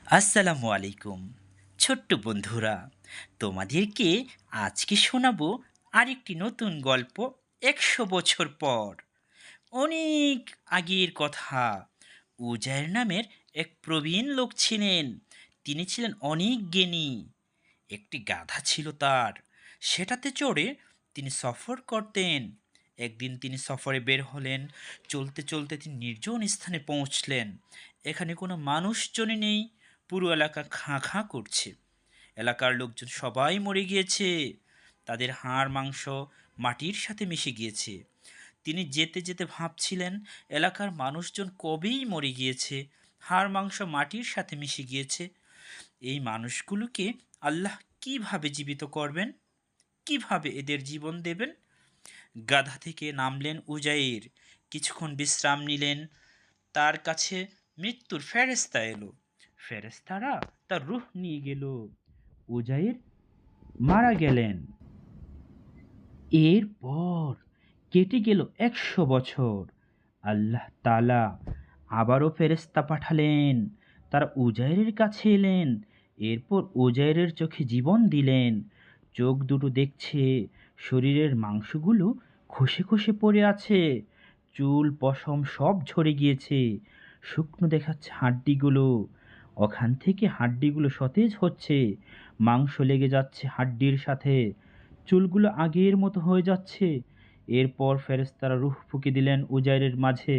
আসসালামু আলাইকুম ছোট্ট বন্ধুরা, তোমাদেরকে আজকে শোনাবো আরেকটি নতুন গল্প। 100 বছর পর, অনেক আগের কথা। উজায়ের নামের এক প্রবীণ লোক ছিলেন। তিনি ছিলেন অনেক জ্ঞানী। একটি গাধা ছিল তার। সেটাতে চড়ে তিনি সফর করতেন। একদিন তিনি সফরে বের হলেন। চলতে চলতে তিনি নির্জন স্থানে পৌঁছলেন। এখানে কোনো মানুষজনই নেই। পুরো এলাকা খাঁ খাঁ করছে। এলাকার লোকজন সবাই মরে গিয়েছে। তাদের হাড় মাংস মাটির সাথে মিশে গিয়েছে। তিনি যেতে যেতে ভাবছিলেন, এলাকার মানুষজন কবেই মরে গিয়েছে, হাড় মাংস মাটির সাথে মিশে গিয়েছে। এই মানুষগুলোকে আল্লাহ কিভাবে জীবিত করবেন, কিভাবে এদের জীবন দেবেন? গাধা থেকে নামলেন উজাইর। কিছুক্ষণ বিশ্রাম নিলেন। তার কাছে মৃত্যুর ফেরেশতা এলো। ফেরেশতারা তার রূহ নিয়ে গেল। উজাইর মারা গেলেন। এরপর কেটে গেল 100 বছর। আল্লাহ তাআলা আবারও ফেরেশতা পাঠালেন। তারা উজাইরের কাছে এলেন। এরপর উজাইরের চোখে জীবন দিলেন। চোখ দুটো দেখছে, শরীরের মাংসগুলো খসে খসে পড়ে আছে, চুল পশম সব ঝরে গিয়েছে, শুকনো দেখাচ্ছে হাড্ডিগুলো। ওখান থেকে হাড্ডিগুলো সতেজ হচ্ছে, মাংস লেগে যাচ্ছে হাড্ডির সাথে, চুলগুলো আগের মতো হয়ে যাচ্ছে। এরপর ফেরেশতারা রূহ ফুঁকে দিলেন উজাইরের মাঝে।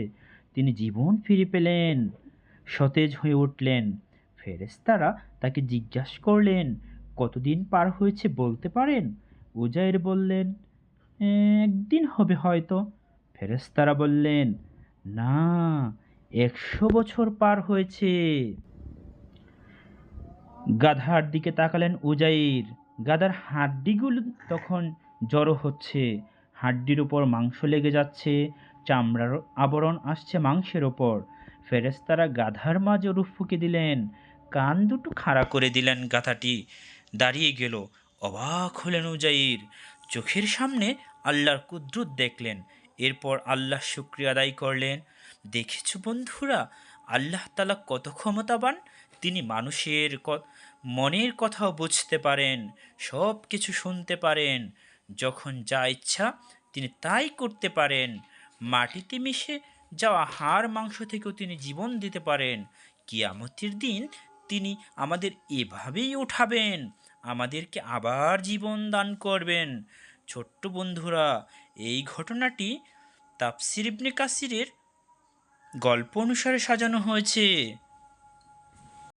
তিনি জীবন ফিরে পেলেন, সতেজ হয়ে উঠলেন। ফেরেশতারা তাকে জিজ্ঞাসা করলেন, কতদিন পার হয়েছে বলতে পারেন? উজাইর বললেন, একদিন হবে হয়তো। ফেরেশতারা বললেন, না, 100 বছর পার হয়েছে। গাধার দিকে তাকালেন উজাইর। গাধার হাড্ডিগুলো তখন জড়ো হচ্ছে, হাড্ডির উপর মাংস লেগে যাচ্ছে, চামড়ার আবরণ আসছে মাংসের ওপর। ফেরেশতারা গাধার মাঝে রূহ ফুঁকে দিলেন। কান দুটো খাড়া করে দিলেন। গাধাটি দাঁড়িয়ে গেল। অবাক হলেন উজাইর। চোখের সামনে আল্লাহর কুদরত দেখলেন। এরপর আল্লাহ শুকরিয়া আদায় করলেন। দেখেছ বন্ধুরা, আল্লাহ তাআলা কত ক্ষমতাবান। তিনি মানুষের মনের কথাও বুঝতে পারেন, সব কিছু শুনতে পারেন। যখন যা ইচ্ছা তিনি তাই করতে পারেন। মাটিতে মিশে যাওয়া হাড় মাংস থেকেও তিনি জীবন দিতে পারেন। কিয়ামতের দিন তিনি আমাদের এভাবেই উঠাবেন, আমাদেরকে আবার জীবন দান করবেন। ছোট্ট বন্ধুরা, এই ঘটনাটি তাফসির ইবনে কাসিরের গল্প অনুসারে সাজানো হয়েছে।